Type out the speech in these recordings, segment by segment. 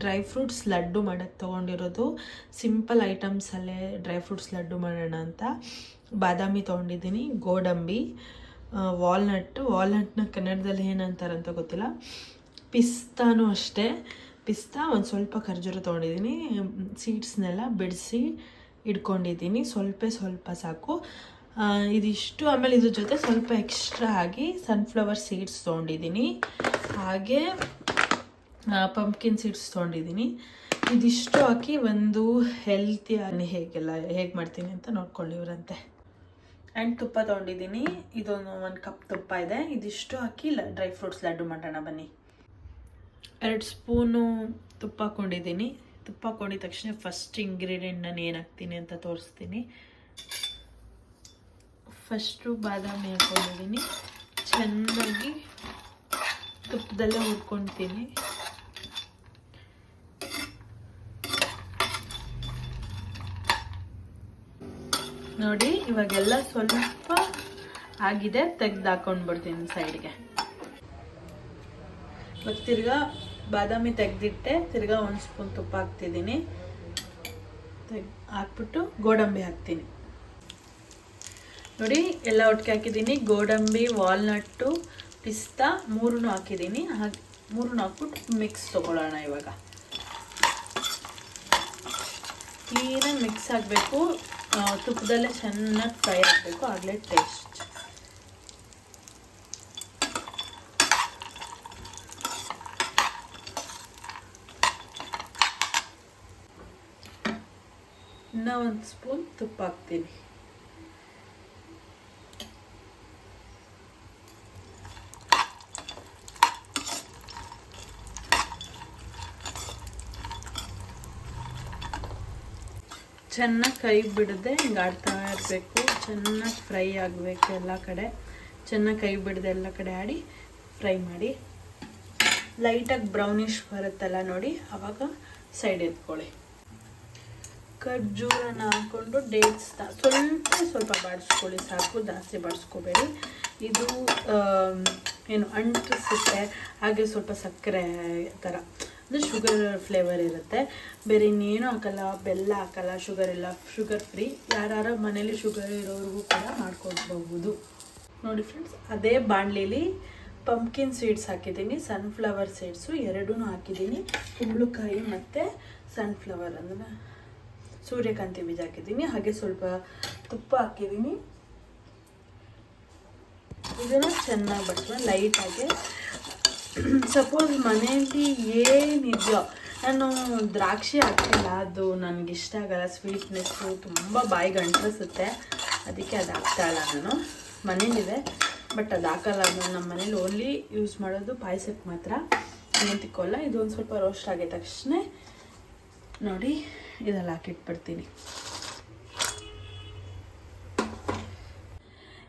Dry fruits laddu ಮಾಡೋಕ್ಕೆ ತೊಗೊಂಡಿರೋದು. Simple ಐಟಮ್ಸಲ್ಲೇ dry fruits laddu ಮಾಡೋಣ ಅಂತ ಬಾದಾಮಿ ತೊಗೊಂಡಿದ್ದೀನಿ, ಗೋಡಂಬಿ, ವಾಲ್ನಟ್ನ ಕನ್ನಡದಲ್ಲಿ ಏನಂತಾರಂತ ಗೊತ್ತಿಲ್ಲ, ಪಿಸ್ತಾನೂ ಅಷ್ಟೇ, ಪಿಸ್ತಾ, ಒಂದು ಸ್ವಲ್ಪ ಖರ್ಜೂರ ತೊಗೊಂಡಿದ್ದೀನಿ. ಸೀಡ್ಸ್ನೆಲ್ಲ ಬಿಡಿಸಿ ಇಟ್ಕೊಂಡಿದ್ದೀನಿ, ಸ್ವಲ್ಪ ಸಾಕು. ಇದಿಷ್ಟು. ಆಮೇಲೆ ಇದ್ರ ಜೊತೆ ಸ್ವಲ್ಪ ಎಕ್ಸ್ಟ್ರಾ ಆಗಿ ಸನ್ಫ್ಲವರ್ ಸೀಡ್ಸ್ ತೊಗೊಂಡಿದ್ದೀನಿ, ಹಾಗೆ ಪಂಪ್ಕಿನ್ ಸೀಡ್ಸ್ ತೊಗೊಂಡಿದ್ದೀನಿ. ಇದಿಷ್ಟು ಹಾಕಿ ಒಂದು ಹೆಲ್ತಿ ಹೇಗೆ ಮಾಡ್ತೀನಿ ಅಂತ ನೋಡ್ಕೊಂಡಿವ್ರಂತೆ. ಆ್ಯಂಡ್ ತುಪ್ಪ ತೊಗೊಂಡಿದ್ದೀನಿ, ಇದೊಂದು 1 ಕಪ್ ತುಪ್ಪ ಇದೆ. ಇದಿಷ್ಟು ಹಾಕಿ ಡ್ರೈ ಫ್ರೂಟ್ಸ್ ಲಡ್ಡು ಮಾಡೋಣ ಬನ್ನಿ. 2 ಸ್ಪೂನು ತುಪ್ಪ ಹಾಕ್ಕೊಂಡಿದ್ದೀನಿ. ತುಪ್ಪ ಹಾಕೊಂಡಿದ ತಕ್ಷಣ ಫಸ್ಟ್ ಇಂಗ್ರೀಡಿಯೆಂಟ್ ನಾನು ಏನು ಹಾಕ್ತೀನಿ ಅಂತ ತೋರಿಸ್ತೀನಿ. ಫಸ್ಟು ಬಾದಾಮಿ ಹಾಕ್ಕೊಂಡಿದ್ದೀನಿ, ಚೆನ್ನಾಗಿ ತುಪ್ಪದಲ್ಲೇ ಹುರ್ಕೊಳ್ತೀನಿ. ನೋಡಿ ಇವಾಗೆಲ್ಲ ಸ್ವಲ್ಪ ಆಗಿದೆ, ತೆಗ್ದು ಹಾಕೊಂಡ್ಬಿಡ್ತೀನಿ ಸೈಡ್ಗೆ. ಇವಾಗ ತಿರ್ಗಾ ಬಾದಾಮಿ ತೆಗ್ದಿಟ್ಟೆ, ತಿರ್ಗಾ 1 ಸ್ಪೂನ್ ತುಪ್ಪ ಹಾಕ್ತಿದ್ದೀನಿ. ಹಾಕ್ಬಿಟ್ಟು ಗೋಡಂಬಿ ಹಾಕ್ತೀನಿ. ನೋಡಿ ಎಲ್ಲ ಒಟ್ಟಿಗೆ ಹಾಕಿದ್ದೀನಿ. ಗೋಡಂಬಿ, ವಾಲ್ನಟ್ಟು, ಪಿಸ್ತಾ 3 ಹಾಕಿದ್ದೀನಿ. 3 ಹಾಕ್ಬಿಟ್ಟು ಮಿಕ್ಸ್ ತೊಗೊಳ್ಳೋಣ. ಇವಾಗ ಕ್ಲೀನಾಗಿ ಮಿಕ್ಸ್ ಆಗಬೇಕು, ತುಪ್ಪದಲ್ಲೇ ಚೆನ್ನಾಗಿ ಫ್ರೈ ಆಗಬೇಕು, ಆಗಲೇ ಟೇಸ್ಟ್. ಇನ್ನೂ 1 ಸ್ಪೂನ್ ತುಪ್ಪ ಹಾಕ್ತೀನಿ. ಚೆನ್ನಾಗಿ ಕೈ ಬಿಡದೆ ಹಿಂಗೆ ಆಡ್ತಾ ಇರಬೇಕು, ಚೆನ್ನಾಗಿ ಫ್ರೈ ಆಗಬೇಕು ಎಲ್ಲ ಕಡೆ. ಚೆನ್ನಾಗಿ ಕೈ ಬಿಡದೆ ಎಲ್ಲ ಕಡೆ ಆಡಿ ಫ್ರೈ ಮಾಡಿ. ಲೈಟಾಗಿ ಬ್ರೌನಿಶ್ ಬರುತ್ತಲ್ಲ ನೋಡಿ, ಆವಾಗ ಸೈಡ್ ಎತ್ಕೊಳ್ಳಿ. ಖರ್ಜೂರನ ಹಾಕ್ಕೊಂಡು ಡೇಟ್ಸ್ನ ಸ್ವಲ್ಪ ಬಾಡಿಸ್ಕೊಳ್ಳಿ ಸಾಕು, ಜಾಸ್ತಿ ಬಾಡಿಸ್ಕೋಬೇಡಿ. ಇದು ಏನು ಅಂಟಿಸುತ್ತೆ, ಹಾಗೆ ಸ್ವಲ್ಪ ಸಕ್ಕರೆ ಥರ, ಅಂದರೆ ಶುಗರ್ ಫ್ಲೇವರ್ ಇರುತ್ತೆ. ಬೇರೆ ಇನ್ನೇನು ಹಾಕಲ್ಲ, ಬೆಲ್ಲ ಹಾಕಲ್ಲ, ಶುಗರ್ ಇಲ್ಲ, ಶುಗರ್ ಫ್ರೀ. ಯಾರ ಮನೇಲಿ ಶುಗರ್ ಇರೋರಿಗೂ ಕೂಡ ಮಾಡ್ಕೊಳ್ಬಹುದು. ನೋಡಿ ಫ್ರೆಂಡ್ಸ್, ಅದೇ ಬಾಣಲಿಲಿ ಪಂಪ್ಕಿನ್ ಸೀಡ್ಸ್ ಹಾಕಿದ್ದೀನಿ, ಸನ್ಫ್ಲವರ್ ಸೀಡ್ಸು 2 ಹಾಕಿದ್ದೀನಿ. ಕುಂಬಳಕಾಯಿ ಮತ್ತು ಸನ್ಫ್ಲವರ್ ಅಂದರೆ ಸೂರ್ಯಕಾಂತಿ ಬೀಜ ಹಾಕಿದ್ದೀನಿ. ಹಾಗೆ ಸ್ವಲ್ಪ ತುಪ್ಪ ಹಾಕಿದ್ದೀನಿ. ಇದನ್ನು ಚೆನ್ನಾಗಿ ಬಡ್ಕೊಂಡು ಲೈಟಾಗಿ, ಸಪೋಸ್ ಮನೆಯಲ್ಲಿ ಏನಿದೆಯೋ, ನಾನು ದ್ರಾಕ್ಷಿ ಹಾಕ್ತಿಲ್ಲ, ಅದು ನನಗಿಷ್ಟ ಆಗಲ್ಲ, ಸ್ವೀಟ್ನೆಸ್ಸು ತುಂಬ ಬಾಯಿಗೆ ಅಂಟಿಸುತ್ತೆ, ಅದಕ್ಕೆ ಅದು ಹಾಕ್ತಾಯಿಲ್ಲ ನಾನು. ಮನೇಲಿದೆ ಬಟ್ ಅದು ಹಾಕಲ್ಲ. ಅದು ನಮ್ಮ ಮನೇಲಿ ಓನ್ಲಿ ಯೂಸ್ ಮಾಡೋದು ಪಾಯಸಕ್ಕೆ ಮಾತ್ರ, ಏನು ತಿಕ್ಕೋಲ್ಲ. ಇದೊಂದು ಸ್ವಲ್ಪ ರೋಸ್ಟ್ ಆಗಿದ ತಕ್ಷಣ ನೋಡಿ ಇದೆಲ್ಲ ಹಾಕಿಟ್ಬಿಡ್ತೀನಿ.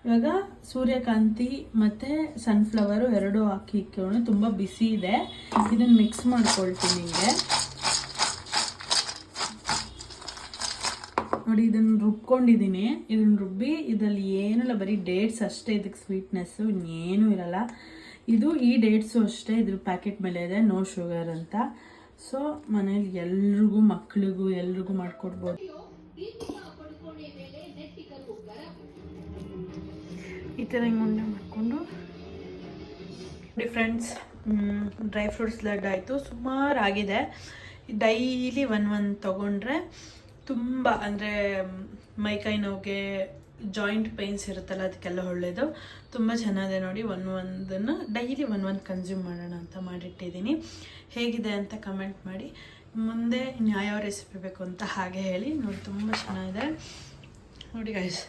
ಇವಾಗ ಸೂರ್ಯಕಾಂತಿ ಮತ್ತು ಸನ್ಫ್ಲವರು 2 ಹಾಕಿ ಇಕ್ಕೋಣ. ತುಂಬ ಬಿಸಿ ಇದೆ, ಇದನ್ನು ಮಿಕ್ಸ್ ಮಾಡ್ಕೊಳ್ತೀನಿ. ಹಿಂಗೆ ನೋಡಿ, ಇದನ್ನು ರುಬ್ಕೊಂಡಿದ್ದೀನಿ. ಇದನ್ನು ರುಬ್ಬಿ ಇದರಲ್ಲಿ ಏನಿಲ್ಲ, ಬರೀ ಡೇಟ್ಸ್ ಅಷ್ಟೇ, ಇದಕ್ಕೆ ಸ್ವೀಟ್ನೆಸ್ಸು ಇನ್ನೇನೂ ಇರಲ್ಲ. ಈ ಡೇಟ್ಸು ಅಷ್ಟೇ, ಇದ್ರ ಪ್ಯಾಕೆಟ್ ಮೇಲೆ ಇದೆ ನೋ ಶುಗರ್ ಅಂತ. ಸೊ ಮನೇಲಿ ಎಲ್ರಿಗೂ, ಮಕ್ಕಳಿಗೂ ಎಲ್ರಿಗೂ ಮಾಡಿಕೊಡ್ಬೋದು. ಈ ಥರ ಹಿಂಗೆ ಉಂಡೆ ಮಾಡಿಕೊಂಡು ನೋಡಿ ಫ್ರೆಂಡ್ಸ್, ಡ್ರೈ ಫ್ರೂಟ್ಸ್ ಲಡ್ಡು ಆಯಿತು. ಸುಮಾರಾಗಿದೆ. ಡೈಲಿ ಒಂದು ತೊಗೊಂಡ್ರೆ ತುಂಬ, ಅಂದರೆ ಮೈಕೈ ನೋವಿಗೆ, ಜಾಯಿಂಟ್ ಪೇಯ್ನ್ಸ್ ಇರುತ್ತಲ್ಲ, ಅದಕ್ಕೆಲ್ಲ ಒಳ್ಳೆಯದು. ತುಂಬ ಚೆನ್ನಾಗಿದೆ ನೋಡಿ. ಒಂದನ್ನು ಡೈಲಿ ಒಂದು ಕನ್ಸ್ಯೂಮ್ ಮಾಡೋಣ ಅಂತ ಮಾಡಿಟ್ಟಿದ್ದೀನಿ. ಹೇಗಿದೆ ಅಂತ ಕಮೆಂಟ್ ಮಾಡಿ. ಮುಂದೆ ಯಾವ ರೆಸಿಪಿ ಬೇಕು ಅಂತ ಹಾಗೆ ಹೇಳಿ. ನೋಡಿ ತುಂಬ ಚೆನ್ನಾಗಿದೆ ನೋಡಿ ಗೈಸ್,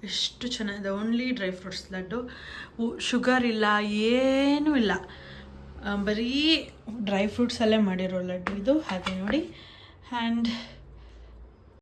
ಎಷ್ಟು ಚೆನ್ನಾಗಿದೆ. Only dry fruits laddu, sugar ಇಲ್ಲ, ಏನೂ ಇಲ್ಲ, ಬರೀ ಡ್ರೈ ಫ್ರೂಟ್ಸಲ್ಲೇ ಮಾಡಿರೋ ಲಡ್ಡು ಇದು. ಹಾಗೆ ನೋಡಿ. ಆ್ಯಂಡ್